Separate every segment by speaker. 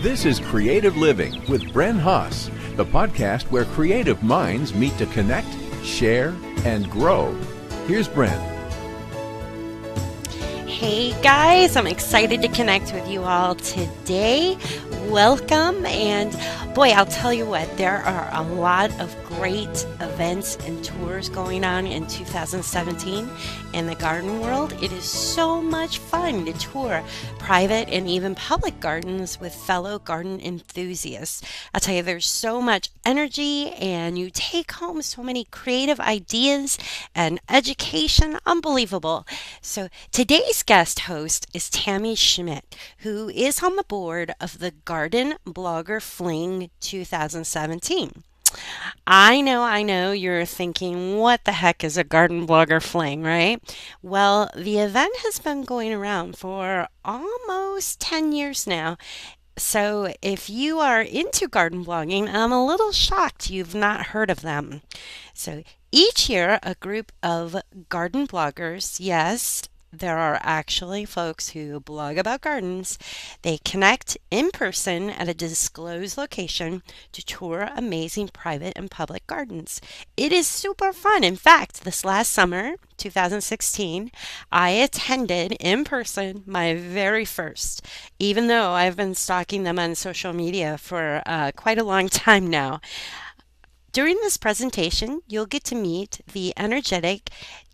Speaker 1: This is Creative Living with Bren Haas, the podcast where creative minds meet to connect, share, and grow. Here's Bren.
Speaker 2: Hey guys, I'm excited to connect with you all today. Welcome, and boy, I'll tell you what, there are a lot of great events and tours going on in 2017 in the garden world. It is so much fun to tour private and even public gardens with fellow garden enthusiasts. I'll tell you, there's so much energy and you take home so many creative ideas and education. Unbelievable. So today's guest host is Tammy Schmitt, who is on the board of the Garden Blogger Fling 2017. I know you're thinking, what the heck is a Garden Blogger Fling, right? Well, the event has been going around for almost 10 years now. So if you are into garden blogging, I'm a little shocked you've not heard of them. So each year, a group of garden bloggers, yes, there are actually folks who blog about gardens. They connect in person at a disclosed location to tour amazing private and public gardens. It is super fun. In fact, this last summer, 2016, I attended in person my very first, even though I've been stalking them on social media for quite a long time now. During this presentation, you'll get to meet the energetic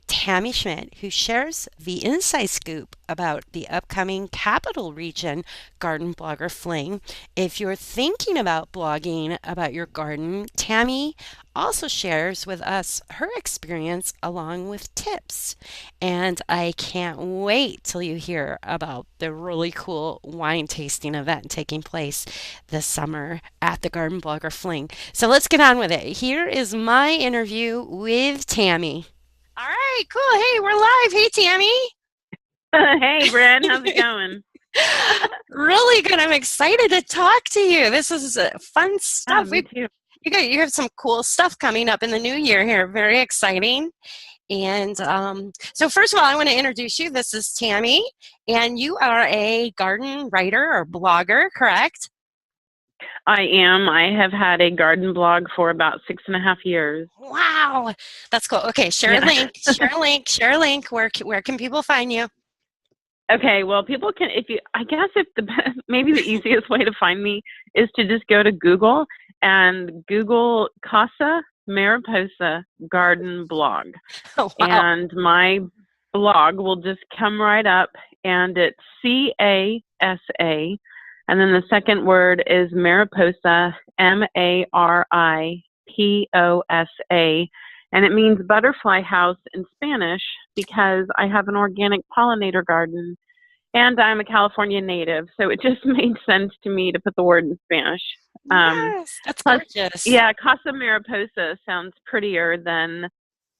Speaker 2: Tammy Schmitt, who shares the inside scoop about the upcoming Capital Region Garden Blogger Fling. If you're thinking about blogging about your garden, Tammy also shares with us her experience along with tips. And I can't wait till you hear about the really cool wine tasting event taking place this summer at the Garden Blogger Fling. So let's get on with it. Here is my interview with Tammy. All right, cool. Hey, we're live. Hey, Tammy.
Speaker 3: Hey, Bren. How's it going?
Speaker 2: Really good. I'm excited to talk to you. This is fun stuff.
Speaker 3: Me too.
Speaker 2: You have some cool stuff coming up in the new year here. Very exciting. And so first of all, I want to introduce you. This is Tammy, and you are a garden writer or blogger, correct?
Speaker 3: I am. I have had a garden blog for about 6.5 years.
Speaker 2: Wow, that's cool. Okay, share a link. Share a link. Where can people find you?
Speaker 3: Okay, well, people can, maybe the easiest way to find me is to just go to Google and Google Casa Mariposa Garden Blog.
Speaker 2: Oh, wow.
Speaker 3: And my blog will just come right up, and it's CASA. And then the second word is Mariposa, Mariposa, and it means butterfly house in Spanish because I have an organic pollinator garden and I'm a California native. So it just made sense to me to put the word in Spanish.
Speaker 2: Yes, that's gorgeous.
Speaker 3: Yeah, Casa Mariposa sounds prettier than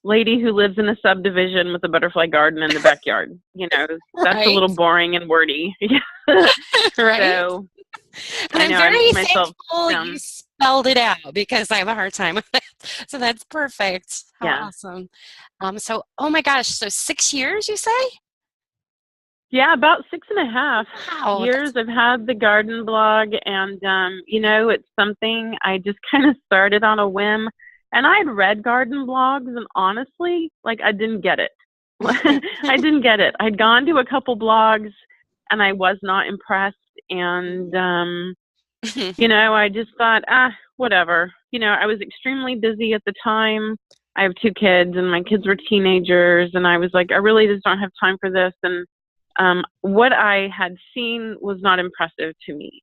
Speaker 3: lady who lives in a subdivision with a butterfly garden in the backyard. You know, that's
Speaker 2: Right.
Speaker 3: a little boring and wordy.
Speaker 2: Right.
Speaker 3: So,
Speaker 2: and I'm
Speaker 3: I
Speaker 2: very
Speaker 3: make myself
Speaker 2: thankful you spelled it out because I have a hard time with it. So that's perfect. How
Speaker 3: Yeah.
Speaker 2: awesome. So, oh my gosh, so 6 years, you say?
Speaker 3: Yeah, about 6.5
Speaker 2: Wow.
Speaker 3: years I've had the garden blog, and it's something I just kind of started on a whim. And I had read garden blogs, and honestly, I didn't get it. I didn't get it. I'd gone to a couple blogs, and I was not impressed. And, I just thought, whatever. I was extremely busy at the time. I have 2 kids, and my kids were teenagers, and I was like, I really just don't have time for this. And what I had seen was not impressive to me.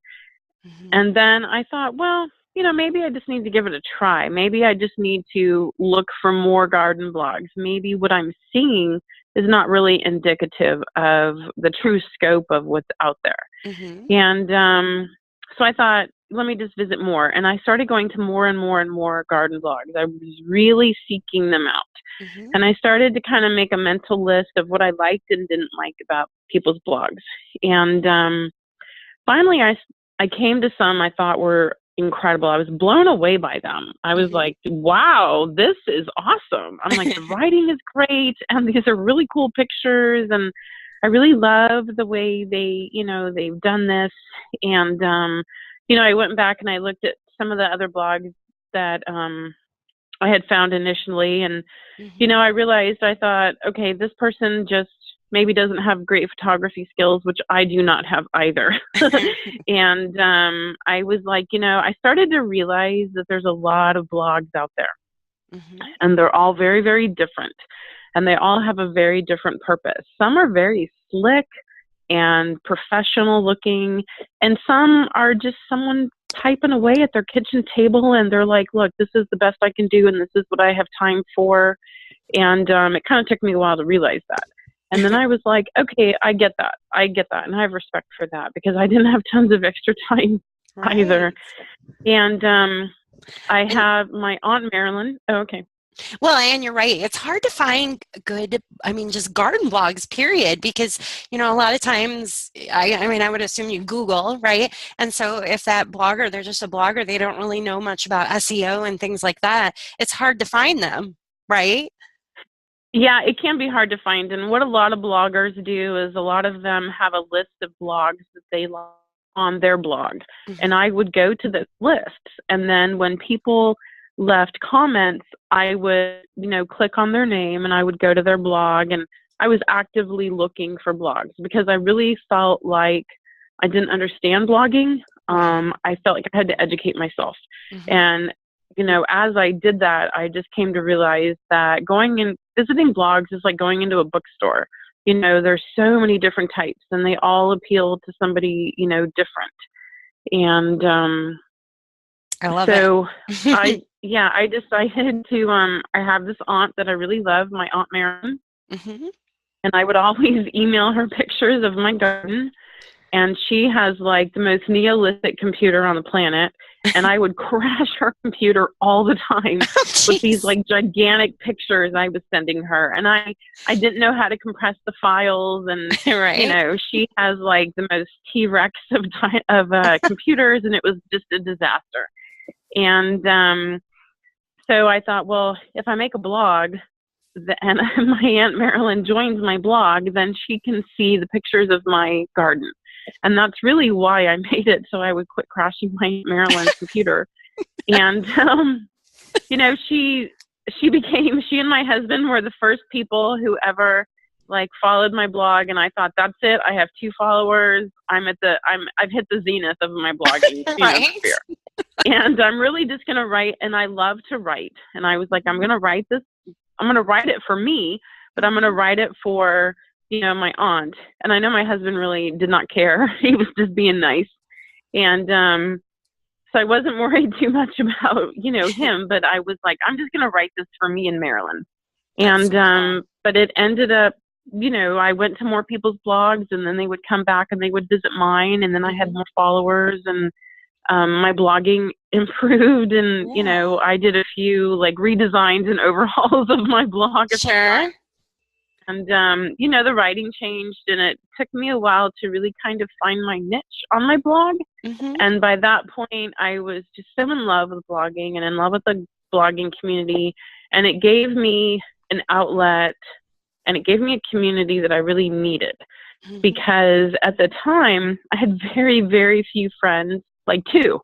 Speaker 2: Mm-hmm.
Speaker 3: And then I thought, well, maybe I just need to give it a try. Maybe I just need to look for more garden blogs. Maybe what I'm seeing is not really indicative of the true scope of what's out there.
Speaker 2: Mm-hmm.
Speaker 3: And so I thought, let me just visit more. And I started going to more and more and more garden blogs. I was really seeking them out.
Speaker 2: Mm-hmm.
Speaker 3: And I started to kind of make a mental list of what I liked and didn't like about people's blogs. And finally, I came to some I thought were incredible. I was blown away by them. I was like, wow, this is awesome. I'm like, the writing is great, and these are really cool pictures, and I really love the way they've done this. And I went back and I looked at some of the other blogs that I had found initially. And, I realized, I thought, okay, this person just maybe doesn't have great photography skills, which I do not have either. And I was like, I started to realize that there's a lot of blogs out there. And they're all very, very different. And they all have a very different purpose. Some are very slick and professional looking, and some are just someone typing away at their kitchen table, and they're like, look, this is the best I can do, and this is what I have time for. And it kind of took me a while to realize that. And then I was like, okay, I get that. And I have respect for that, because I didn't have tons of extra time either. And I have my Aunt Marilyn. Oh, okay.
Speaker 2: Well, and you're right. It's hard to find good, just garden blogs, period, because, a lot of times, I would assume you Google, right? And so if that blogger, they're just a blogger, they don't really know much about SEO and things like that, it's hard to find them, right?
Speaker 3: Yeah, it can be hard to find. And what a lot of bloggers do is a lot of them have a list of blogs that they like on their blog. And I would go to this list. And then when people left comments, I would, click on their name and I would go to their blog, and I was actively looking for blogs because I really felt like I didn't understand blogging. I felt like I had to educate myself. And, as I did that, I just came to realize that going and visiting blogs is like going into a bookstore. There's so many different types, and they all appeal to somebody, different. And
Speaker 2: I love
Speaker 3: it. I decided to, I have this aunt that I really love, my Aunt Marilyn. And I would always email her pictures of my garden. And she has like the most Neolithic computer on the planet. And I would crash her computer all the time with these like gigantic pictures I was sending her. And I didn't know how to compress the files. And, she has like the most T-Rex of computers, and it was just a disaster. And so I thought, well, if I make a blog and my Aunt Marilyn joins my blog, then she can see the pictures of my garden. And that's really why I made it, so I would quit crashing my Aunt Marilyn's computer. And, she and my husband were the first people who ever like followed my blog. And I thought, that's it. I have 2 followers. I've hit the zenith of my blogging sphere. And I'm really just going to write. And I love to write. And I was like, I'm going to write this. I'm going to write it for me, but I'm going to write it for, my aunt. And I know my husband really did not care. He was just being nice. And so I wasn't worried too much about, him, but I was like, I'm just going to write this for me and Marilyn. And, but it ended up, I went to more people's blogs, and then they would come back and they would visit mine. And then I had more followers, and my blogging improved. And, I did a few like redesigns and overhauls of my blog.
Speaker 2: Sure.
Speaker 3: And, the writing changed, and it took me a while to really kind of find my niche on my blog. And by that point, I was just so in love with blogging and in love with the blogging community. And it gave me an outlet, and it gave me a community that I really needed. Because at the time, I had very, very few friends, like 2,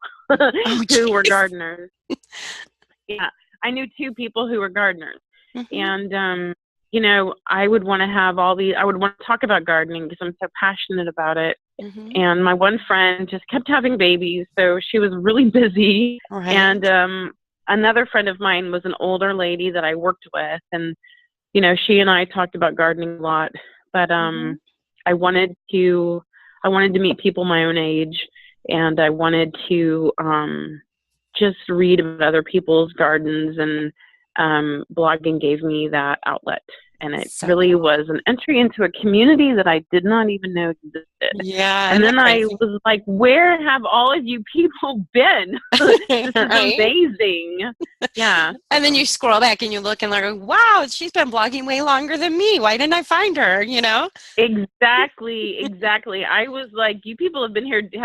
Speaker 3: who were gardeners. Yeah, I knew 2 people who were gardeners. And, I would want to have I would want to talk about gardening because I'm so passionate about it. And my one friend just kept having babies, so she was really busy. And another friend of mine was an older lady that I worked with, and, she and I talked about gardening a lot. But I wanted to meet people my own age, and I wanted to just read about other people's gardens, and blogging gave me that outlet. And it really was an entry into a community that I did not even know existed.
Speaker 2: Yeah.
Speaker 3: And then I was like, where have all of you people been? This is amazing. Yeah.
Speaker 2: And then you scroll back and you look and like, wow, she's been blogging way longer than me. Why didn't I find her?
Speaker 3: Exactly. I was like, you people have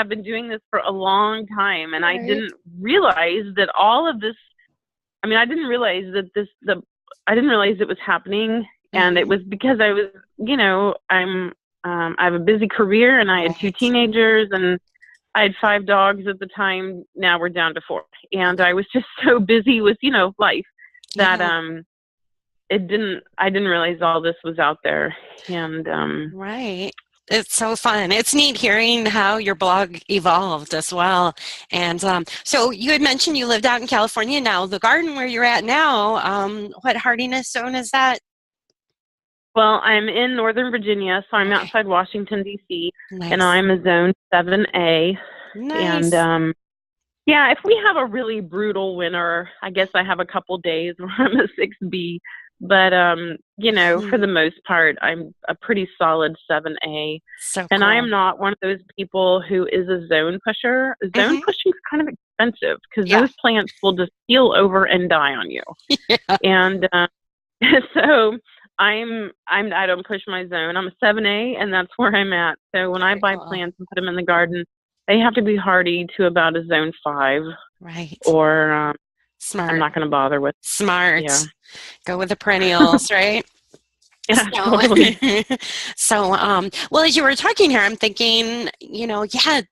Speaker 3: been doing this for a long time. And I didn't realize that all of this, I didn't realize that I didn't realize it was happening. And it was because I was, I have a busy career, and I had 2 teenagers, and I had 5 dogs at the time. Now we're down to 4. And I was just so busy with, life that I didn't realize all this was out there. And
Speaker 2: right. It's so fun. It's neat hearing how your blog evolved as well. And so you had mentioned you lived out in California. Now, the garden where you're at now, what hardiness zone is that?
Speaker 3: well, I'm in Northern Virginia, so I'm
Speaker 2: Okay.
Speaker 3: outside Washington, D.C.,
Speaker 2: Nice.
Speaker 3: and I'm a zone 7A.
Speaker 2: Nice.
Speaker 3: And yeah, if we have a really brutal winter, I guess I have a couple days where I'm a 6B. But, for the most part, I'm a pretty solid 7A.
Speaker 2: So
Speaker 3: And
Speaker 2: cool.
Speaker 3: I am not one of those people who is a zone pusher. Zone pushing is kind of expensive because those plants will just keel over and die on you.
Speaker 2: Yeah.
Speaker 3: And so I don't push my zone. I'm a 7A, and that's where I'm at. So when I buy plants and put them in the garden, they have to be hardy to about a zone 5.
Speaker 2: Right.
Speaker 3: Or
Speaker 2: Smart.
Speaker 3: I'm not going to bother with.
Speaker 2: Smart.
Speaker 3: Yeah.
Speaker 2: Go with the perennials, right?
Speaker 3: Yeah, totally.
Speaker 2: So, well, as you were talking here, I'm thinking,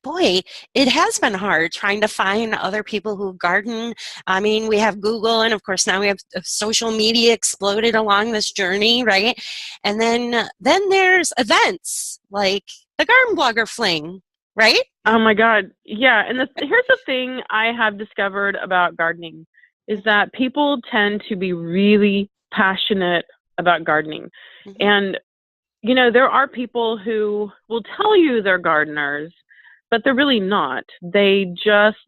Speaker 2: boy, it has been hard trying to find other people who garden. I mean, we have Google, and of course now we have social media exploded along this journey, right? And then there's events like the Garden Blogger Fling, right?
Speaker 3: Oh my God. Yeah. And here's the thing I have discovered about gardening is that people tend to be really passionate about gardening.
Speaker 2: Mm-hmm.
Speaker 3: And, there are people who will tell you they're gardeners, but they're really not. They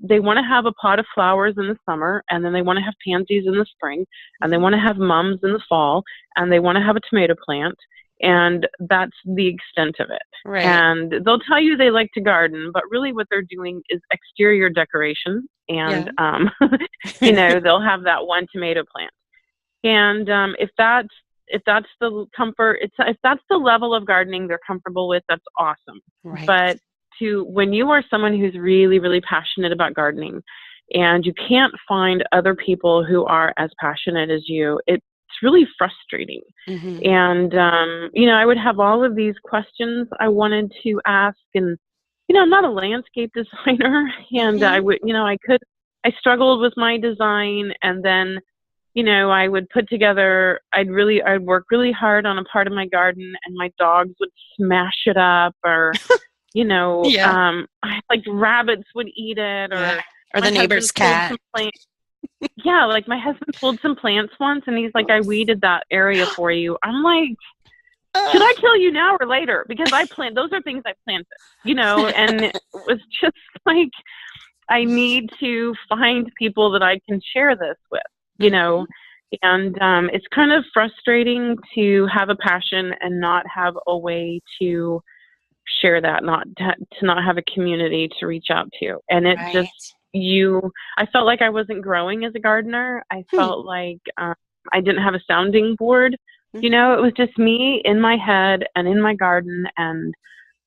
Speaker 3: want to have a pot of flowers in the summer, and then they want to have pansies in the spring, and they want to have mums in the fall, and they want to have a tomato plant. And that's the extent of it.
Speaker 2: Right.
Speaker 3: And they'll tell you they like to garden, but really what they're doing is exterior decoration. And, they'll have that one tomato plant. And if that's the comfort, if that's the level of gardening they're comfortable with, that's awesome.
Speaker 2: Right.
Speaker 3: But when you are someone who's really, really passionate about gardening and you can't find other people who are as passionate as you, it's really frustrating.
Speaker 2: Mm-hmm.
Speaker 3: And, I would have all of these questions I wanted to ask. And, I'm not a landscape designer. And I struggled with my design. And then, I would put together, I'd work really hard on a part of my garden and my dogs would smash it up or, like rabbits would eat it
Speaker 2: or the neighbor's cat.
Speaker 3: Yeah, like my husband pulled some plants once and he's like, I weeded that area for you. I'm like, should I kill you now or later? Because those are things I planted, and it was just like, I need to find people that I can share this with, and it's kind of frustrating to have a passion and not have a way to share that, to not have a community to reach out to. And it just, I felt like I wasn't growing as a gardener. I felt like I didn't have a sounding board. It was just me in my head and in my garden and,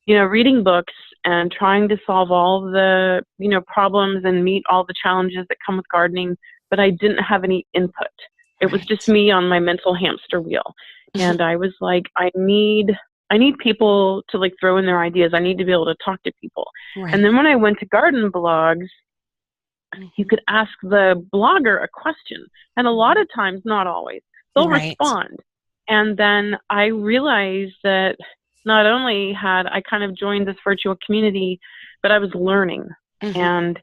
Speaker 3: reading books and trying to solve all the, problems and meet all the challenges that come with gardening. But I didn't have any input. It was just me on my mental hamster wheel. And I was like, I need people to like throw in their ideas. I need to be able to talk to people. Right. And then when I went to garden blogs, you could ask the blogger a question. And a lot of times, not always, they'll respond. And then I realized that not only had I kind of joined this virtual community, but I was learning. And,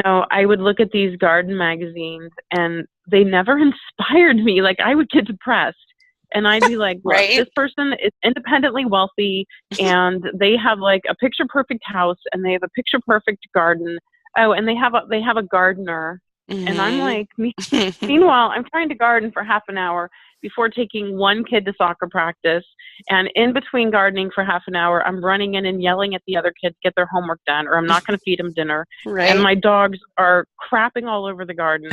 Speaker 3: I would look at these garden magazines and they never inspired me. Like I would get depressed. And I'd be like, look, this person is independently wealthy and they have like a picture perfect house and they have a picture perfect garden. Oh, and they have a gardener. And I'm like, meanwhile, I'm trying to garden for half an hour before taking one kid to soccer practice. And in between gardening for half an hour, I'm running in and yelling at the other kids, get their homework done, or I'm not going to feed them dinner. And my dogs are crapping all over the garden.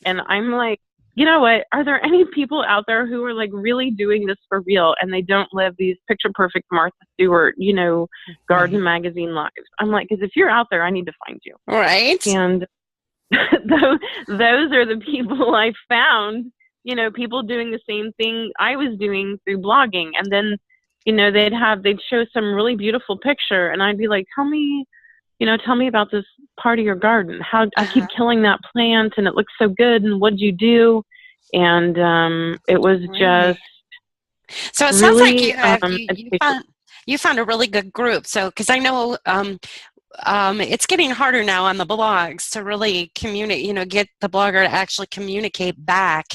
Speaker 3: And I'm like, you know what? Are there any people out there who are like really doing this for real and they don't live these picture perfect Martha Stewart, garden magazine lives? I'm like, because if you're out there, I need to find you.
Speaker 2: Right.
Speaker 3: And those are the people I found, people doing the same thing I was doing through blogging. And then, they'd show some really beautiful picture and I'd be like, tell me tell me about this part of your garden. How I keep
Speaker 2: Uh-huh.
Speaker 3: killing that plant and it looks so good. And what'd you do? And it was
Speaker 2: Right.
Speaker 3: just
Speaker 2: So it sounds like
Speaker 3: really educational.
Speaker 2: you found a really good group. So because I know it's getting harder now on the blogs to really communicate, get the blogger to actually communicate back.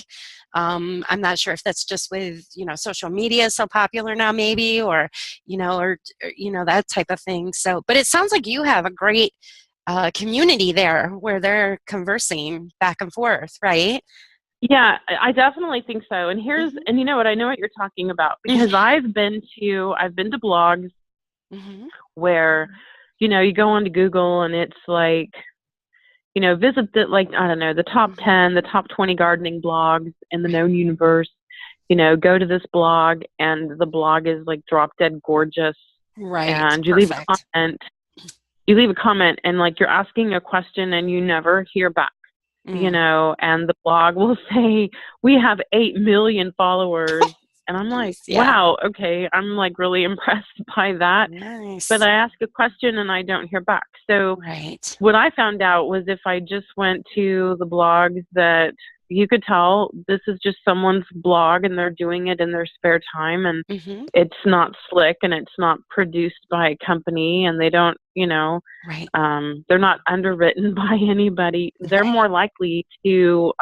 Speaker 2: I'm not sure if that's just with, social media is so popular now, maybe, or, that type of thing. So, but it sounds like you have a great community there where they're conversing back and forth, right?
Speaker 3: Yeah, I definitely think so. And
Speaker 2: Mm-hmm.
Speaker 3: and you know what? I know what you're talking about because
Speaker 2: Mm-hmm.
Speaker 3: I've been to blogs
Speaker 2: Mm-hmm.
Speaker 3: where, you go onto Google and it's like, visit the, like, I don't know, the top
Speaker 2: Mm-hmm.
Speaker 3: 10, the top 20 gardening blogs in the known universe. Go to this blog and the blog is like drop dead gorgeous.
Speaker 2: Right.
Speaker 3: And
Speaker 2: Perfect.
Speaker 3: you leave a comment and like you're asking a question and you never hear back,
Speaker 2: Mm.
Speaker 3: and the blog will say, we have 8 million followers. And I'm like,
Speaker 2: Geez, yeah.
Speaker 3: wow, okay. I'm like really impressed by that. But
Speaker 2: Nice.
Speaker 3: I ask a question and I don't hear back. So
Speaker 2: Right.
Speaker 3: what I found out was if I just went to the blogs that you could tell this is just someone's blog and they're doing it in their spare time and
Speaker 2: Mm-hmm.
Speaker 3: it's not slick and it's not produced by a company and they don't,
Speaker 2: Right.
Speaker 3: they're not underwritten by anybody, they're
Speaker 2: Right.
Speaker 3: more likely to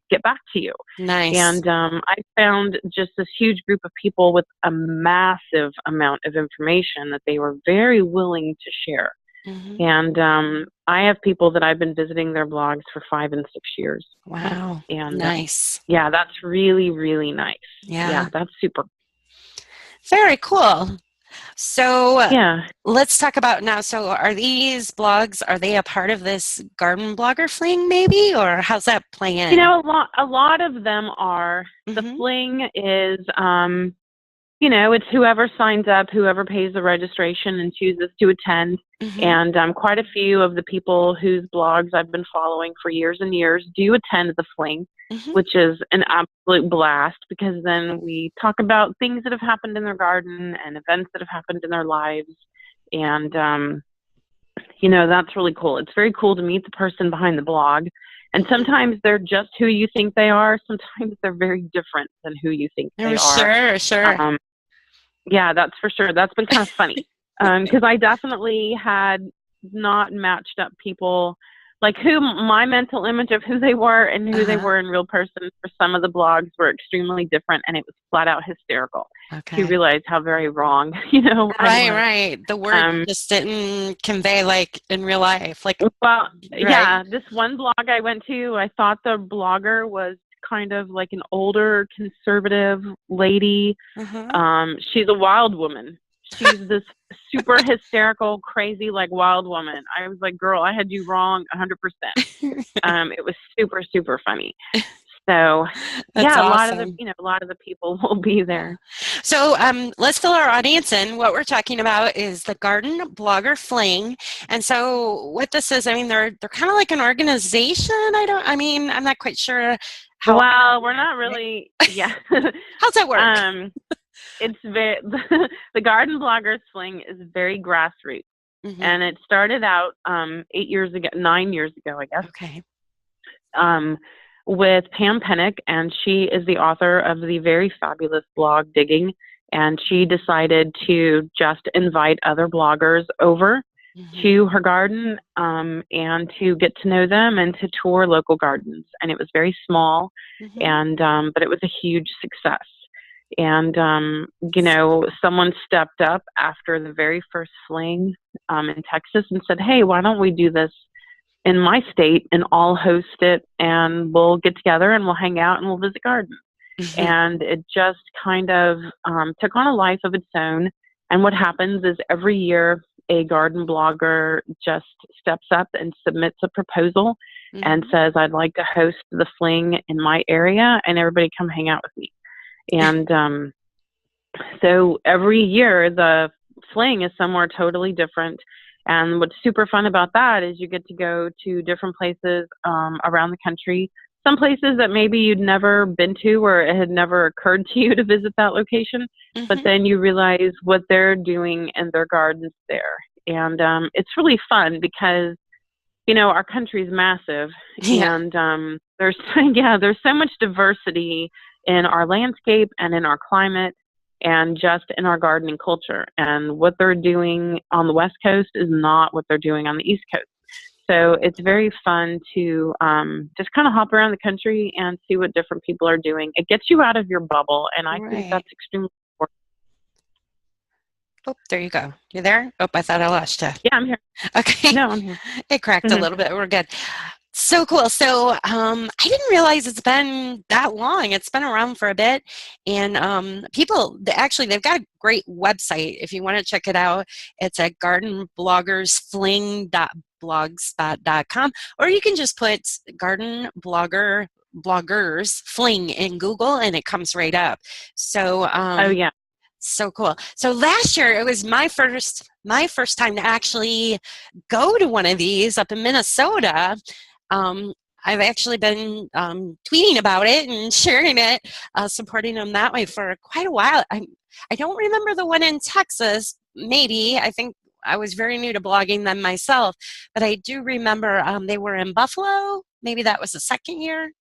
Speaker 3: get back to you.
Speaker 2: Nice.
Speaker 3: And I found just this huge group of people with a massive amount of information that they were very willing to share.
Speaker 2: Mm-hmm.
Speaker 3: And I have people that I've been visiting their blogs for 5 and 6 years.
Speaker 2: Wow.
Speaker 3: And
Speaker 2: Nice.
Speaker 3: yeah, that's really, really nice.
Speaker 2: Yeah.
Speaker 3: Yeah, that's super.
Speaker 2: Very cool. So
Speaker 3: Yeah.
Speaker 2: let's talk about now. So are these blogs, are they a part of this Garden Blogger Fling maybe? Or how's that playing?
Speaker 3: A lot of them are. The
Speaker 2: Mm-hmm.
Speaker 3: fling is, it's whoever signs up, whoever pays the registration and chooses to attend.
Speaker 2: Mm-hmm.
Speaker 3: And quite a few of the people whose blogs I've been following for years and years do attend the fling,
Speaker 2: Mm-hmm.
Speaker 3: which is an absolute blast because then we talk about things that have happened in their garden and events that have happened in their lives. And, that's really cool. It's very cool to meet the person behind the blog. And sometimes they're just who you think they are. Sometimes they're very different than who you think they
Speaker 2: Oh,
Speaker 3: are.
Speaker 2: sure, sure.
Speaker 3: Um, yeah, that's for sure. That's been kind of funny because I definitely had not matched up people like who my mental image of who they were and who they
Speaker 2: Uh-huh.
Speaker 3: were in real person for some of the blogs were extremely different, and it was flat out hysterical to
Speaker 2: Okay.
Speaker 3: realize how very wrong I
Speaker 2: Right,
Speaker 3: was.
Speaker 2: right. The word
Speaker 3: Um,
Speaker 2: just didn't convey like in real life. Like,
Speaker 3: well,
Speaker 2: right.
Speaker 3: yeah, this one blog I went to, I thought the blogger was kind of like an older conservative lady.
Speaker 2: Uh-huh.
Speaker 3: She's a wild woman. She's this super hysterical, crazy, like wild woman. I was like, girl, I had you wrong 100%. It was super, super funny. So
Speaker 2: That's
Speaker 3: yeah,
Speaker 2: awesome.
Speaker 3: a lot of the people will be
Speaker 2: Yeah.
Speaker 3: there.
Speaker 2: So let's fill our audience in. What we're talking about is the Garden Blogger Fling. And so what this is, I mean, they're kind of like an organization. I'm not quite sure how,
Speaker 3: Well, we're not really, yeah.
Speaker 2: how's that work?
Speaker 3: um, it's very, the Garden Bloggers Fling is very grassroots.
Speaker 2: Mm-hmm.
Speaker 3: And it started out 8 years ago, 9 years ago, I guess.
Speaker 2: Okay.
Speaker 3: With Pam Pennick, and she is the author of the very fabulous blog Digging. And she decided to just invite other bloggers over
Speaker 2: Mm-hmm.
Speaker 3: to her garden and to get to know them and to tour local gardens. And it was very small,
Speaker 2: Mm-hmm.
Speaker 3: and but it was a huge success. And someone stepped up after the very first fling in Texas and said, "Hey, why don't we do this in my state and I'll host it and we'll get together and we'll hang out and we'll visit gardens."
Speaker 2: Mm-hmm.
Speaker 3: And it just kind of took on a life of its own. And what happens is every year a garden blogger just steps up and submits a proposal and
Speaker 2: Mm-hmm.
Speaker 3: says, "I'd like to host the fling in my area and everybody come hang out with me." And so every year the fling is somewhere totally different. And what's super fun about that is you get to go to different places around the country, some places that maybe you'd never been to or it had never occurred to you to visit that location. But
Speaker 2: Mm-hmm.
Speaker 3: then you realize what they're doing in their gardens there And it's really fun because, our country is massive,
Speaker 2: Yeah.
Speaker 3: and there's there's so much diversity in our landscape and in our climate and just in our gardening culture. And what they're doing on the West Coast is not what they're doing on the East Coast. So it's very fun to just kind of hop around the country and see what different people are doing. It gets you out of your bubble, and I think
Speaker 2: Right.
Speaker 3: that's extremely important.
Speaker 2: Oh, there you go. You there? Oh, I thought I lost you.
Speaker 3: Yeah, I'm here.
Speaker 2: Okay.
Speaker 3: No, I'm here.
Speaker 2: It cracked a little bit. We're good. So cool. So I didn't realize it's been that long. It's been around for a bit. And people, actually, they've got a great website. If you want to check it out, it's at gardenbloggersfling.blogspot.com. Or you can just put Garden Blogger Bloggers Fling in Google and it comes right up. So
Speaker 3: Oh, yeah.
Speaker 2: so cool. So last year it was my first time to actually go to one of these up in Minnesota. I've actually been tweeting about it and sharing it, supporting them that way for quite a while. I don't remember the one in Texas. Maybe I think I was very new to blogging then myself, but I do remember they were in Buffalo. Maybe that was the second year.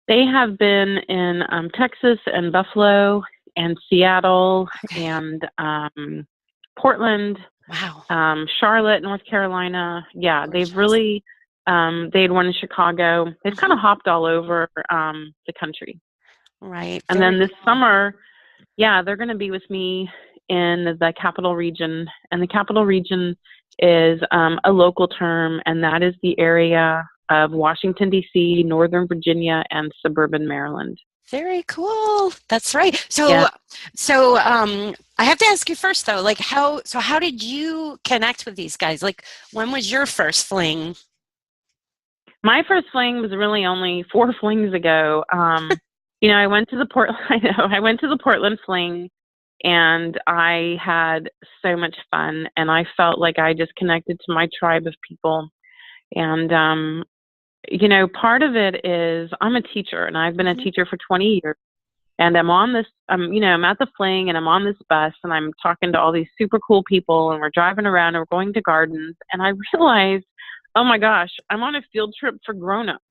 Speaker 3: They have been in Texas and Buffalo and Seattle and Portland,
Speaker 2: Wow.
Speaker 3: Charlotte, North Carolina. Yeah,
Speaker 2: Gorgeous.
Speaker 3: they've really, they had one in Chicago. They've kind of hopped all over the country.
Speaker 2: Right.
Speaker 3: And
Speaker 2: Very
Speaker 3: then this
Speaker 2: cool.
Speaker 3: summer, they're going to be with me in the Capital Region. And the Capital Region is a local term, and that is the area of Washington, D.C., Northern Virginia, and suburban Maryland.
Speaker 2: Very cool. That's right. So,
Speaker 3: Yeah.
Speaker 2: I have to ask you first though, like how did you connect with these guys? Like, when was your first fling?
Speaker 3: My first fling was really only 4 flings ago. I went to the I went to the Portland fling, and I had so much fun, and I felt like I just connected to my tribe of people. And part of it is I'm a teacher, and I've been a teacher for 20 years. And I'm on this, I'm at the fling, and I'm on this bus, and I'm talking to all these super cool people, and we're driving around, and we're going to gardens, and I realized, oh my gosh, I'm on a field trip for grown-ups.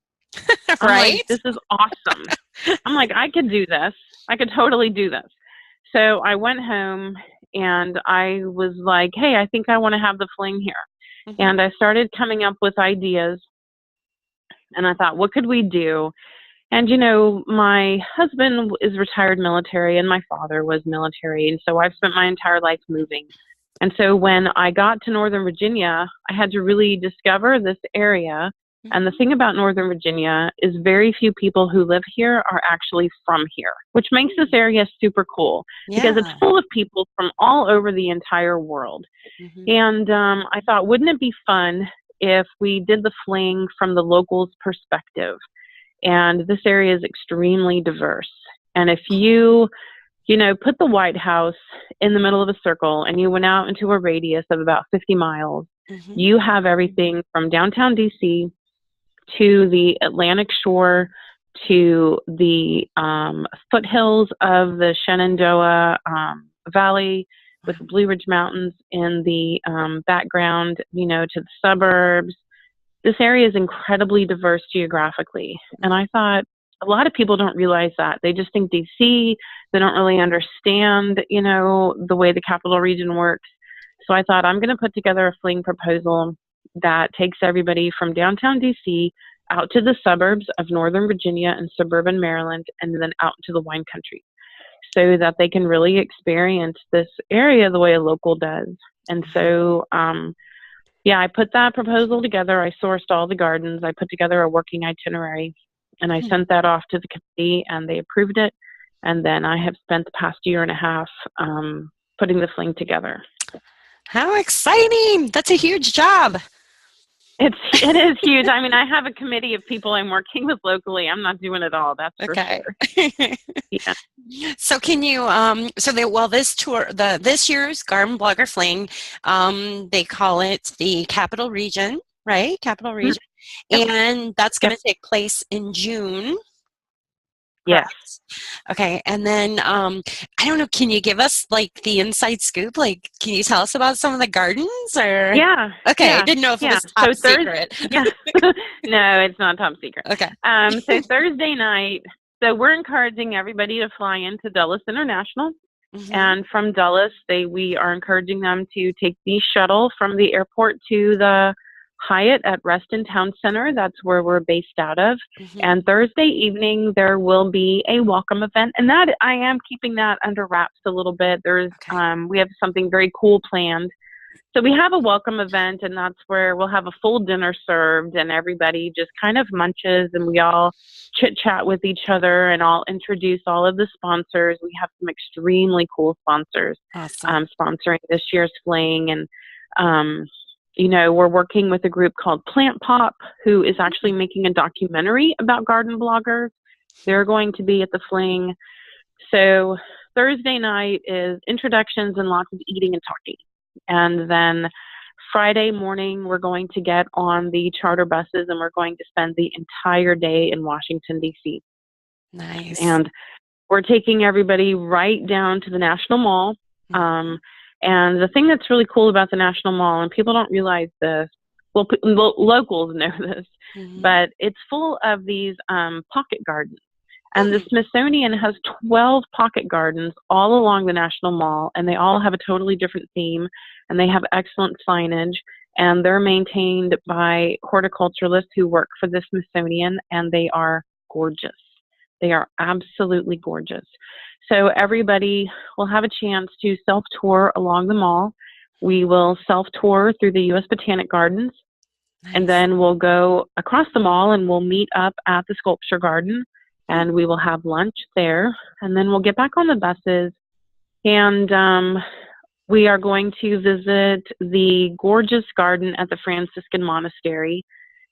Speaker 3: I'm
Speaker 2: Right?
Speaker 3: like, this is awesome. I'm like, I could do this. I could totally do this. So I went home, and I was like, hey, I think I want to have the fling here.
Speaker 2: Mm-hmm.
Speaker 3: And I started coming up with ideas, and I thought, what could we do? And, my husband is retired military, and my father was military. And so I've spent my entire life moving. And so when I got to Northern Virginia, I had to really discover this area. And the thing about Northern Virginia is very few people who live here are actually from here, which makes this area super cool because it's full of people from all over the entire world.
Speaker 2: Mm-hmm.
Speaker 3: And I thought, wouldn't it be fun if we did the fling from the locals' perspective? And this area is extremely diverse. And if you put the White House in the middle of a circle and you went out into a radius of about 50 miles, you have everything from downtown DC to the Atlantic shore to the foothills of the Shenandoah Valley with the Blue Ridge Mountains in the background, to the suburbs. This area is incredibly diverse geographically. And I thought a lot of people don't realize that. They just think DC. They don't really understand, the way the Capital Region works. So I thought I'm going to put together a fling proposal that takes everybody from downtown DC out to the suburbs of Northern Virginia and suburban Maryland, and then out to the wine country, so that they can really experience this area the way a local does. And so, I put that proposal together. I sourced all the gardens. I put together a working itinerary, and I sent that off to the committee, and they approved it. And then I have spent the past year and a half putting the fling together.
Speaker 2: How exciting! That's a huge job.
Speaker 3: It is huge. I mean, I have a committee of people I'm working with locally. I'm not doing it all. That's for sure. Yeah.
Speaker 2: So can you, this year's Garden Blogger Fling, they call it the Capital Region, right? Capital Region.
Speaker 3: Yep.
Speaker 2: And that's going to take place in June.
Speaker 3: Yes.
Speaker 2: correct? Okay, and then I don't know, can you give us like the inside scoop? Like, can you tell us about some of the gardens or?
Speaker 3: Yeah.
Speaker 2: Okay, I
Speaker 3: Yeah.
Speaker 2: didn't know if it
Speaker 3: Yeah.
Speaker 2: was top
Speaker 3: So
Speaker 2: secret.
Speaker 3: yeah. No, it's not top secret.
Speaker 2: Okay.
Speaker 3: So Thursday night, so we're encouraging everybody to fly into Dulles International.
Speaker 2: Mm-hmm.
Speaker 3: And from Dulles, we are encouraging them to take the shuttle from the airport to the Hyatt at Reston Town Center. That's where we're based out of.
Speaker 2: Mm-hmm.
Speaker 3: And Thursday evening, there will be a welcome event. And that I am keeping that under wraps a little bit. We have something very cool planned. So we have a welcome event, and that's where we'll have a full dinner served, and everybody just kind of munches, and we all chit-chat with each other, and I'll introduce all of the sponsors. We have some extremely cool sponsors
Speaker 2: Awesome.
Speaker 3: sponsoring this year's fling, and we're working with a group called Plant Pop, who is actually making a documentary about garden bloggers. They're going to be at the fling. So Thursday night is introductions and lots of eating and talking. And then Friday morning, we're going to get on the charter buses and we're going to spend the entire day in Washington, D.C.
Speaker 2: Nice.
Speaker 3: And we're taking everybody right down to the National Mall. And the thing that's really cool about the National Mall, and people don't realize this, well, locals know this, but it's full of these pocket gardens. And the Smithsonian has 12 pocket gardens all along the National Mall, and they all have a totally different theme, and they have excellent signage, and they're maintained by horticulturalists who work for the Smithsonian, and they are gorgeous. They are absolutely gorgeous. So everybody will have a chance to self-tour along the mall. We will self-tour through the U.S. Botanic Gardens, and then we'll go across the mall, and we'll meet up at the Sculpture Garden, and we will have lunch there, and then we'll get back on the buses, and we are going to visit the gorgeous garden at the Franciscan Monastery.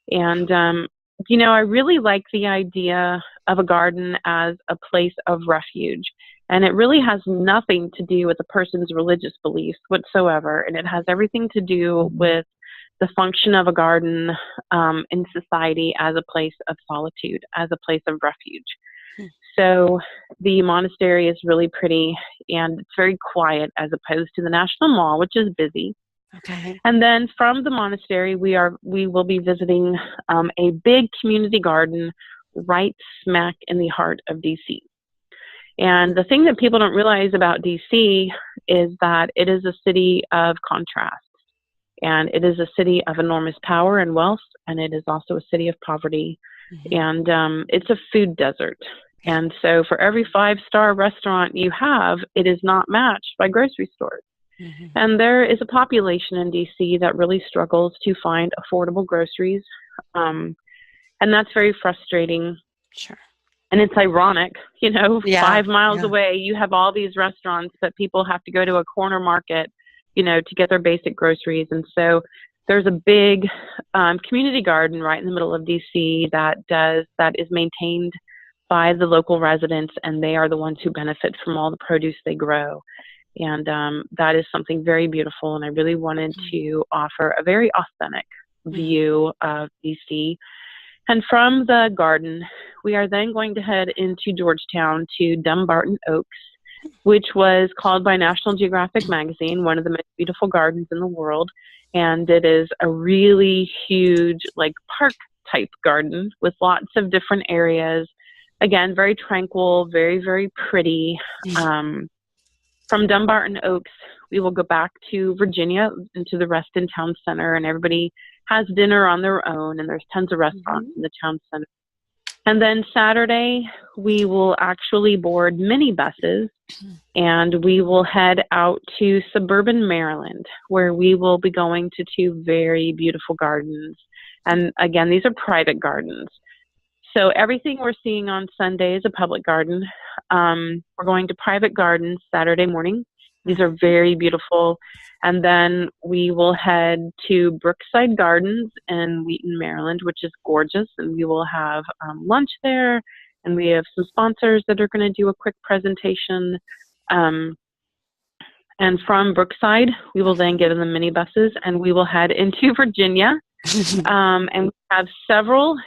Speaker 3: And, I really like the idea of a garden as a place of refuge, and it really has nothing to do with a person's religious beliefs whatsoever, and it has everything to do with the function of a garden in society as a place of solitude, as a place of refuge. So the monastery is really pretty, and it's very quiet as opposed to the National Mall, which is busy.
Speaker 2: Okay.
Speaker 3: And then from the monastery, we will be visiting a big community garden right smack in the heart of DC. And the thing that people don't realize about DC is that it is a city of contrast. And it is a city of enormous power and wealth, and it is also a city of poverty. And it's a food desert. And so for every 5-star restaurant you have, it is not matched by grocery stores. And there is a population in D.C. that really struggles to find affordable groceries. And that's very frustrating.
Speaker 2: Sure.
Speaker 3: And it's ironic, 5 miles
Speaker 2: Yeah.
Speaker 3: away, you have all these restaurants, but people have to go to a corner market to get their basic groceries. And so there's a big community garden right in the middle of DC that is maintained by the local residents, and they are the ones who benefit from all the produce they grow. And that is something very beautiful, and I really wanted to offer a very authentic view of DC. And from the garden, we are then going to head into Georgetown to Dumbarton Oaks, which was called by National Geographic magazine one of the most beautiful gardens in the world. And it is a really huge, like, park-type garden with lots of different areas. Again, very tranquil, very, very pretty. From Dumbarton Oaks, we will go back to Virginia, into the Reston Town Center, and everybody has dinner on their own, and there's tons of restaurants in the town center. And then Saturday, we will actually board mini buses, and we will head out to suburban Maryland, where we will be going to 2 very beautiful gardens. And again, these are private gardens. So everything we're seeing on Sunday is a public garden. We're going to private gardens Saturday morning. These are very beautiful. And then we will head to Brookside Gardens in Wheaton, Maryland, which is gorgeous. And we will have lunch there. And we have some sponsors that are going to do a quick presentation. And from Brookside, we will then get in the mini buses and we will head into Virginia. And we have several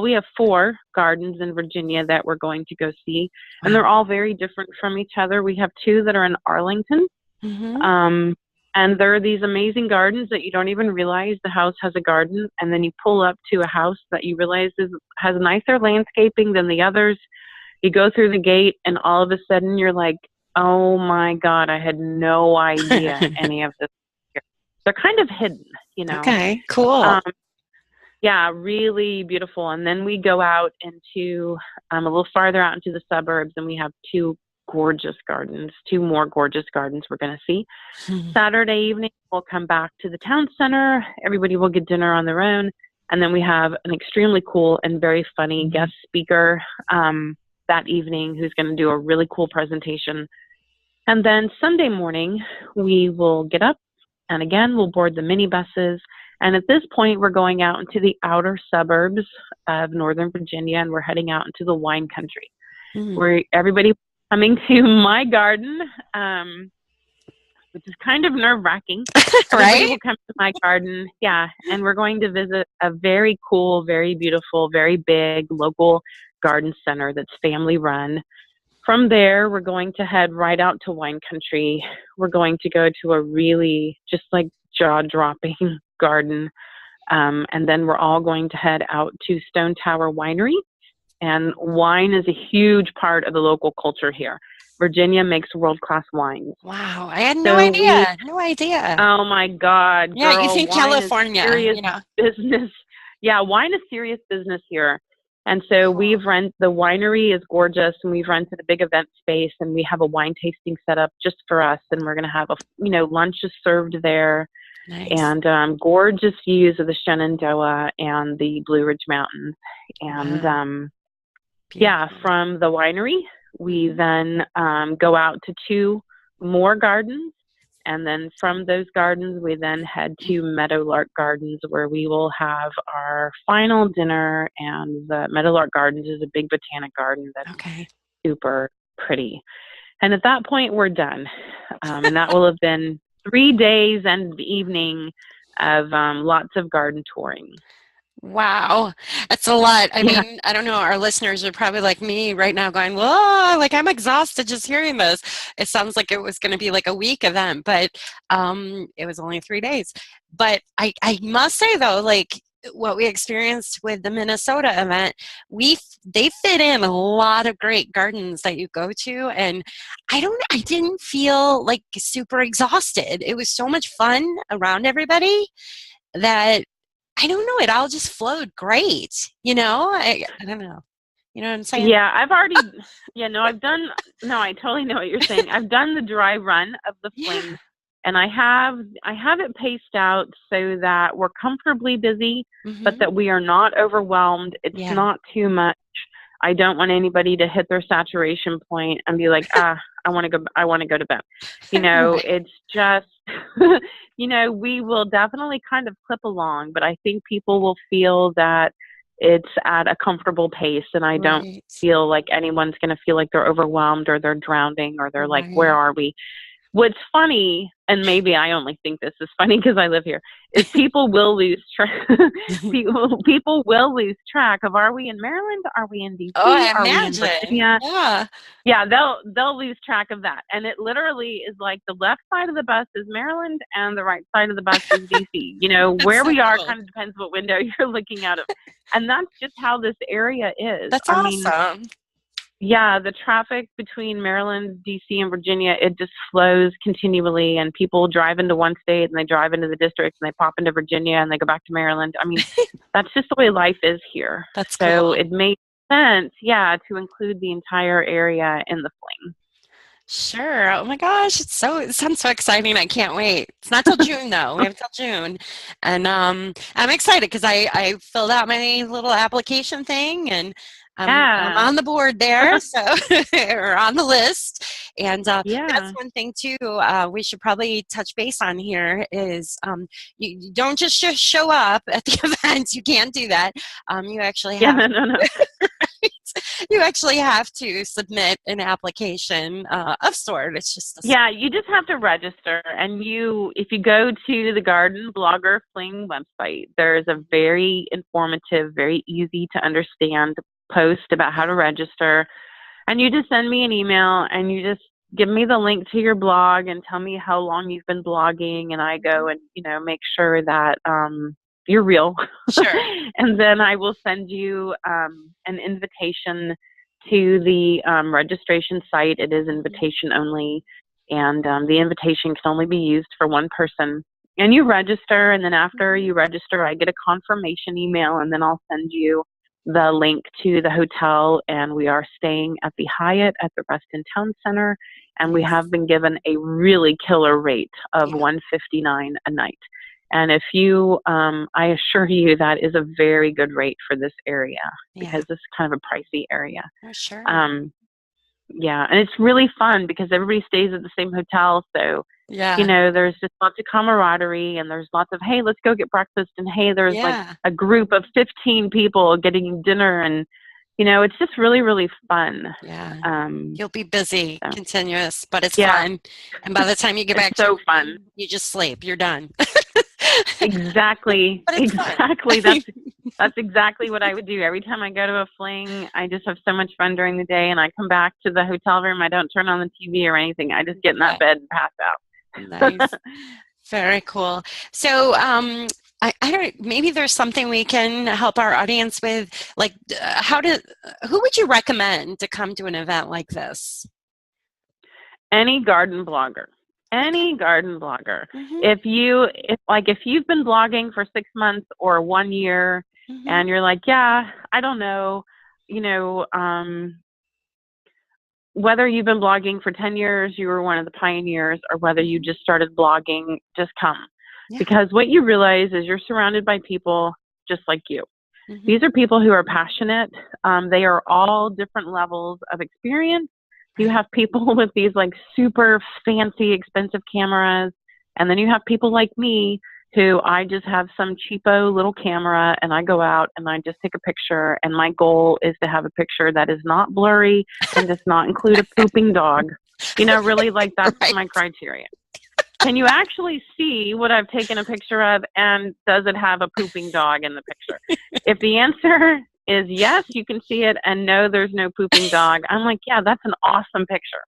Speaker 3: we have 4 gardens in Virginia that we're going to go see, and they're all very different from each other. We have 2 that are in Arlington. And there are these amazing gardens that you don't even realize the house has a garden, and then you pull up to a house that you realize has nicer landscaping than the others. You go through the gate, and all of a sudden you're like, oh my God, I had no idea any of this here. They're kind of hidden, you know.
Speaker 2: Okay, cool.
Speaker 3: Yeah, really beautiful. And then we go out into a little farther out into the suburbs, and we have 2 gorgeous gardens, 2 more gorgeous gardens we're going to see. Saturday evening, we'll come back to the town center. Everybody will get dinner on their own. And then we have an extremely cool and very funny guest speaker that evening who's going to do a really cool presentation. And then Sunday morning, we will get up, and again, we'll board the minibuses. And at this point, we're going out into the outer suburbs of Northern Virginia, and we're heading out into the wine country, where everybody coming to my garden, which is kind of nerve-wracking. Everybody will come to my garden, yeah, and we're going to visit a very cool, very beautiful, very big local garden center that's family-run. From there, we're going to head right out to wine country. We're going to go to a really just like jaw-dropping garden, and then we're all going to head out to Stone Tower Winery. And wine is a huge part of the local culture here. Virginia makes world-class wines.
Speaker 2: Wow, I had no idea. No idea.
Speaker 3: Oh my God,
Speaker 2: yeah,
Speaker 3: girl,
Speaker 2: you think
Speaker 3: wine
Speaker 2: California,
Speaker 3: is serious
Speaker 2: you know?
Speaker 3: business. Yeah, wine is serious business here. And so the winery is gorgeous, and we've rented a big event space, and we have a wine tasting set up just for us. And we're going to have lunch is served there.
Speaker 2: Nice.
Speaker 3: And gorgeous views of the Shenandoah and the Blue Ridge Mountains. And from the winery, we then go out to 2 more gardens. And then from those gardens, we then head to Meadowlark Gardens, where we will have our final dinner. And the Meadowlark Gardens is a big botanic garden that's super pretty. And at that point, we're done. And that will have been 3 days and evening of lots of garden touring.
Speaker 2: Wow, that's a lot. I mean, I don't know, our listeners are probably like me right now going, whoa, like I'm exhausted just hearing this. It sounds like it was going to be like a week event, but it was only 3 days. But I must say though, like what we experienced with the Minnesota event, they fit in a lot of great gardens that you go to, and I didn't feel like super exhausted. It was so much fun around everybody that I don't know, it all just flowed great, you know? I don't know. You know what I'm saying?
Speaker 3: Yeah, I totally know what you're saying. I've done the dry run of the Fling, and I have it paced out so that we're comfortably busy, but that we are not overwhelmed. It's not too much. I don't want anybody to hit their saturation point and be like, I want to go to bed. You know, it's just, we will definitely kind of clip along, but I think people will feel that it's at a comfortable pace, and I don't feel like anyone's going to feel like they're overwhelmed or they're drowning or they're like, where are we? What's funny, and maybe I only think this is funny because I live here, is people will lose track. people will lose track of, are we in Maryland? Are we in DC?
Speaker 2: Oh, I
Speaker 3: are
Speaker 2: imagine.
Speaker 3: we in Virginia?
Speaker 2: Yeah.
Speaker 3: Yeah, they'll lose track of that. And it literally is like the left side of the bus is Maryland and the right side of the bus is DC. You know, where we are kind of depends what window you're looking out of. And that's just how this area is.
Speaker 2: That's awesome.
Speaker 3: Yeah, the traffic between Maryland, D.C., and Virginia, it just flows continually, and people drive into one state, and they drive into the district, and they pop into Virginia, and they go back to Maryland. I mean, that's just the way life is here.
Speaker 2: That's
Speaker 3: so
Speaker 2: cool.
Speaker 3: It makes sense, to include the entire area in the Fling.
Speaker 2: Sure. Oh my gosh, it sounds so exciting. I can't wait. It's not till June though. We have till June, and I'm excited because I filled out my little application thing, and I'm on the board there, so or on the list. And that's one thing too. We should probably touch base on here is you don't just show up at the events. You can't do that. You actually have
Speaker 3: no.
Speaker 2: Right? you actually have to submit an application of sort. It's just
Speaker 3: yeah, you just have to register. And if you go to the Garden Blogger Fling website, there's a very informative, very easy to understand post about how to register. And you just send me an email and you just give me the link to your blog and tell me how long you've been blogging. And I go and, make sure that you're real.
Speaker 2: Sure.
Speaker 3: And then I will send you an invitation to the registration site. It is invitation only. And the invitation can only be used for one person. And you register. And then after you register, I get a confirmation email. And then I'll send you the link to the hotel, and we are staying at the Hyatt at the Reston Town Center, and we have been given a really killer rate of $159 a night. And if you, I assure you that is a very good rate for this area because this is kind of a pricey area.
Speaker 2: Oh, sure.
Speaker 3: Yeah, and it's really fun because everybody stays at the same hotel, so there's just lots of camaraderie, and there's lots of, hey, let's go get breakfast, and hey, there's like a group of 15 people getting dinner, and it's just really, really fun.
Speaker 2: Yeah. You'll be busy, continuous, but it's fun. And by the time you get back
Speaker 3: it's so fun.
Speaker 2: You just sleep. You're done.
Speaker 3: Exactly. That's exactly what I would do. Every time I go to a fling, I just have so much fun during the day, and I come back to the hotel room. I don't turn on the TV or anything. I just get in that bed and pass out.
Speaker 2: Nice. Very cool. So, I don't, maybe there's something we can help our audience with, like who would you recommend to come to an event like this?
Speaker 3: Any garden blogger. Any garden blogger. If you've been blogging for 6 months or 1 year, and you're like, I don't know, whether you've been blogging for 10 years, you were one of the pioneers, or whether you just started blogging, just come. Because what you realize is you're surrounded by people just like you. These are people who are passionate. They are all different levels of experience. You have people with these like super fancy, expensive cameras. And then you have people like me who I just have some cheapo little camera, and I go out and I just take a picture. And my goal is to have a picture that is not blurry and does not include a pooping dog. Really, like that's my criteria. Can you actually see what I've taken a picture of, and does it have a pooping dog in the picture? If the answer is yes, you can see it, and no, there's no pooping dog, I'm like, yeah, that's an awesome picture.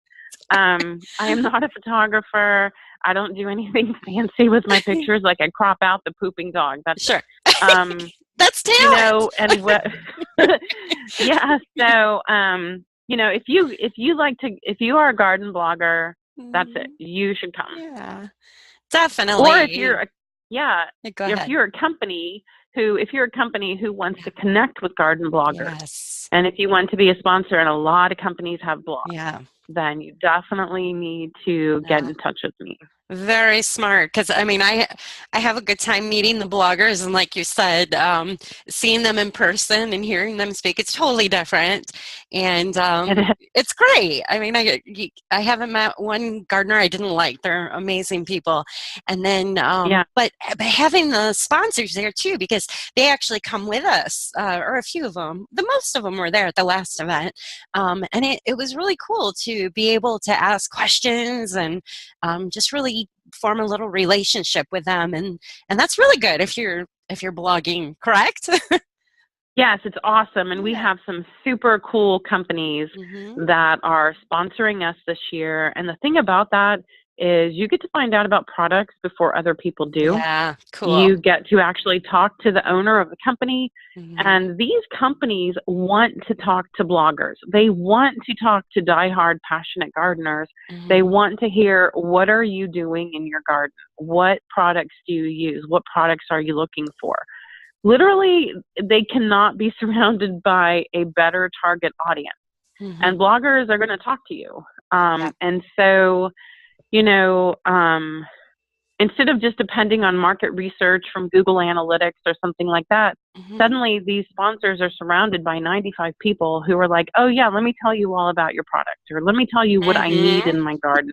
Speaker 3: I am not a photographer. I don't do anything fancy with my pictures. Like I crop out the pooping dog. That's
Speaker 2: sure. That's talent.
Speaker 3: And what? Yeah. So, if you are a garden blogger, that's it. You should come.
Speaker 2: Yeah, definitely.
Speaker 3: Or if you're a company who wants to connect with garden bloggers, and if you want to be a sponsor, and a lot of companies have blogs, then you definitely need to get in touch with me.
Speaker 2: Very smart, because I have a good time meeting the bloggers, and like you said, seeing them in person and hearing them speak, it's totally different, and it's great. I haven't met one gardener I didn't like. They're amazing people, and then but having the sponsors there too, because they actually come with us, or a few of them. The most of them were there at the last event, and it was really cool to be able to ask questions and just really form a little relationship with them, and that's really good if you're blogging, correct?
Speaker 3: Yes, it's awesome, and we have some super cool companies that are sponsoring us this year. And the thing about that is you get to find out about products before other people do.
Speaker 2: Yeah, cool.
Speaker 3: You get to actually talk to the owner of the company, and these companies want to talk to bloggers. They want to talk to diehard passionate gardeners. They want to hear, what are you doing in your garden? What products do you use? What products are you looking for? Literally, they cannot be surrounded by a better target audience. And bloggers are going to talk to you. And so, instead of just depending on market research from Google Analytics or something like that, suddenly these sponsors are surrounded by 95 people who are like, oh yeah, let me tell you all about your product, or let me tell you what I need in my garden.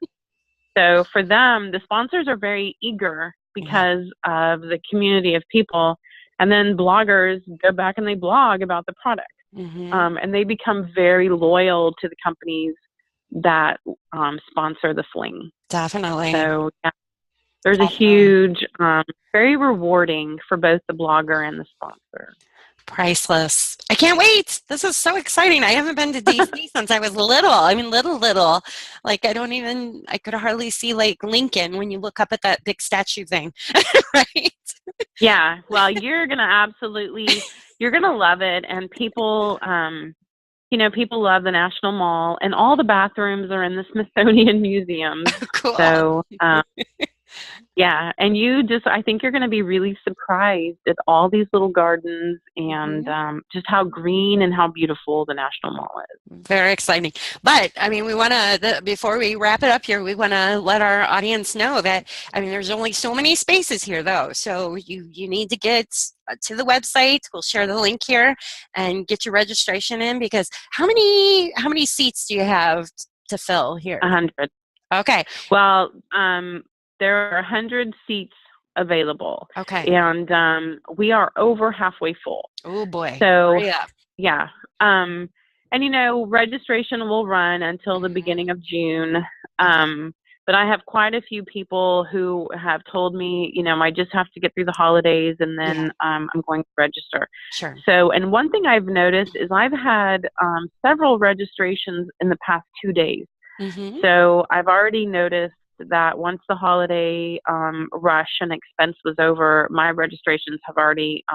Speaker 3: So for them, the sponsors are very eager because of the community of people. And then bloggers go back and they blog about the product. and they become very loyal to the companies that sponsor the fling.
Speaker 2: Definitely.
Speaker 3: So yeah, there's a
Speaker 2: Definitely.
Speaker 3: huge, very rewarding for both the blogger and the sponsor.
Speaker 2: Priceless. I can't wait. This is so exciting. I haven't been to DC since I was little. I mean, little. Like, I could hardly see, like, Lincoln when you look up at that big statue thing, right?
Speaker 3: Yeah, well, you're going to love it. And people, people love the National Mall, and all the bathrooms are in the Smithsonian Museum.
Speaker 2: Cool.
Speaker 3: So, yeah, and I think you're going to be really surprised at all these little gardens and just how green and how beautiful the National Mall is.
Speaker 2: Very exciting. But, I mean, we want to, before we wrap it up here, we want to let our audience know that, I mean, there's only so many spaces here, though. So you need to get to the website. We'll share the link here and get your registration in, because how many seats do you have to fill here?
Speaker 3: 100.
Speaker 2: Okay.
Speaker 3: Well, there are 100 seats available.
Speaker 2: Okay.
Speaker 3: And we are over halfway full.
Speaker 2: Oh, boy.
Speaker 3: So,
Speaker 2: yeah.
Speaker 3: And, registration will run until the beginning of June. But I have quite a few people who have told me, I just have to get through the holidays and then I'm going to register.
Speaker 2: Sure.
Speaker 3: So, and one thing I've noticed is I've had several registrations in the past 2 days. So I've already noticed that once the holiday rush and expense was over, my registrations have already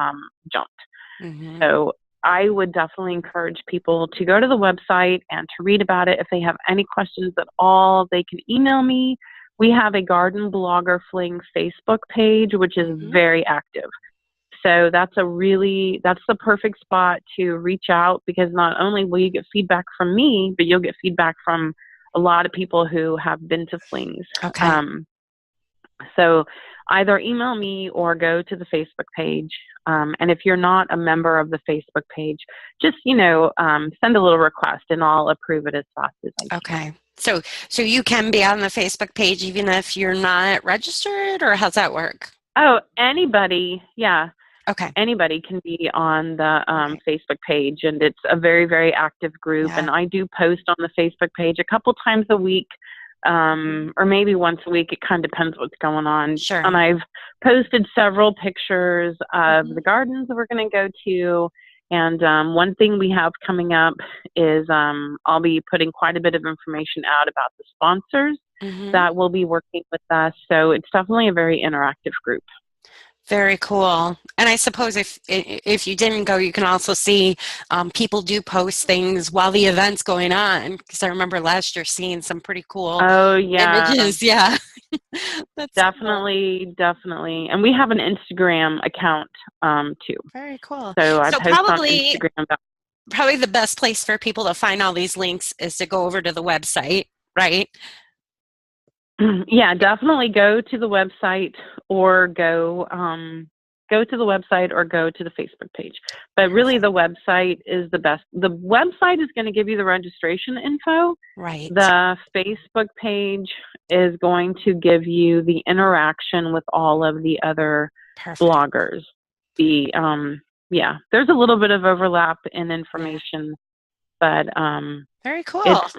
Speaker 3: jumped. So I would definitely encourage people to go to the website and to read about it. If they have any questions at all, they can email me. We have a Garden Blogger Fling Facebook page, which is very active. So that's the perfect spot to reach out, because not only will you get feedback from me, but you'll get feedback from a lot of people who have been to flings.
Speaker 2: Okay.
Speaker 3: So either email me or go to the Facebook page. And if you're not a member of the Facebook page, just, send a little request and I'll approve it as fast as I can.
Speaker 2: Okay. So you can be on the Facebook page even if you're not registered, or how's that work?
Speaker 3: Oh, anybody. Yeah.
Speaker 2: Okay.
Speaker 3: Anybody can be on the Facebook page, and it's a very, very active group.
Speaker 2: Yeah.
Speaker 3: And I do post on the Facebook page a couple times a week, or maybe once a week. It kind of depends what's going on.
Speaker 2: Sure.
Speaker 3: And I've posted several pictures of the gardens that we're going to go to. And one thing we have coming up is I'll be putting quite a bit of information out about the sponsors that will be working with us. So it's definitely a very interactive group.
Speaker 2: Very cool. And I suppose if you didn't go, you can also see people do post things while the event's going on. Because I remember last year seeing some pretty cool images. Yeah. That's
Speaker 3: definitely. And we have an Instagram account too.
Speaker 2: Very cool.
Speaker 3: So I post on Instagram.
Speaker 2: Probably the best place for people to find all these links is to go over to the website, right?
Speaker 3: Yeah, definitely go to the website or go to the website or go to the Facebook page. But really the website is the best. The website is going to give you the registration info.
Speaker 2: Right.
Speaker 3: The Facebook page is going to give you the interaction with all of the other bloggers. There's a little bit of overlap in information, but
Speaker 2: very cool.
Speaker 3: It's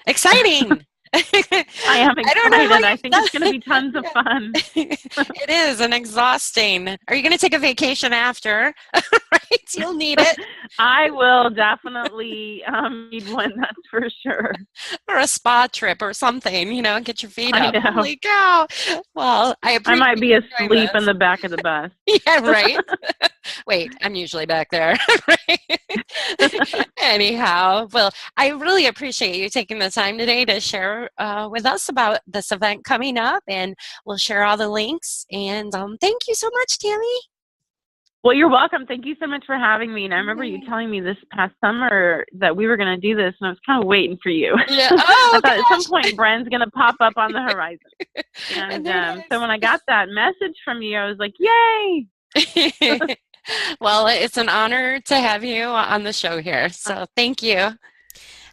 Speaker 2: exciting.
Speaker 3: I am excited. I think it's going to be tons of fun.
Speaker 2: It is, and exhausting. Are you going to take a vacation after? Right? You'll need it.
Speaker 3: I will definitely need one, that's for sure.
Speaker 2: Or a spa trip or something, get your feet up.
Speaker 3: Know.
Speaker 2: Holy cow. Well, I
Speaker 3: might be asleep in the back of the bus.
Speaker 2: Yeah, right. Wait, I'm usually back there. Right? Anyhow, well, I really appreciate you taking the time today to share with us about this event coming up, and we'll share all the links. And thank you so much, Tammy.
Speaker 3: Well, you're welcome. Thank you so much for having me. And I remember you telling me this past summer that we were going to do this, and I was kind of waiting for you.
Speaker 2: Yeah. Oh,
Speaker 3: I thought at some point Bren's going to pop up on the horizon. And so when I got that message from you, I was like, yay!
Speaker 2: Well, it's an honor to have you on the show here. So thank you.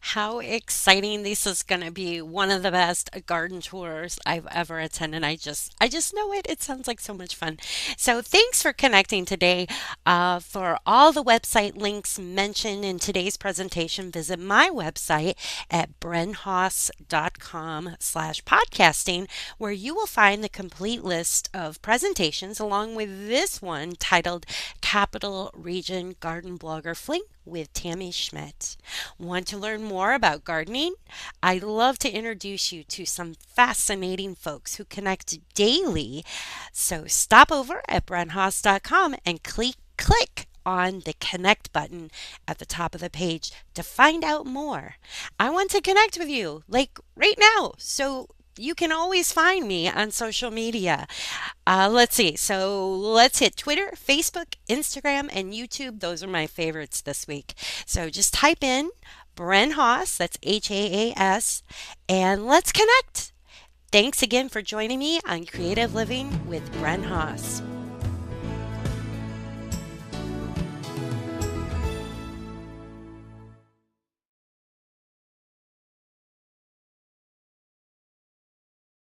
Speaker 2: How exciting. This is going to be one of the best garden tours I've ever attended. I just know it. It sounds like so much fun. So thanks for connecting today. For all the website links mentioned in today's presentation, visit my website at brenhoss.com/podcasting, where you will find the complete list of presentations along with this one titled Capital Region Garden Blogger Fling with Tammy Schmitt. Want to learn more about gardening? I'd love to introduce you to some fascinating folks who connect daily. So stop over at brenhoss.com and click on the connect button at the top of the page to find out more. I want to connect with you like right now. So you can always find me on social media. Let's see. So let's hit Twitter, Facebook, Instagram, and YouTube. Those are my favorites this week. So just type in Bren Haas, that's Haas, and let's connect. Thanks again for joining me on Creative Living with Bren Haas.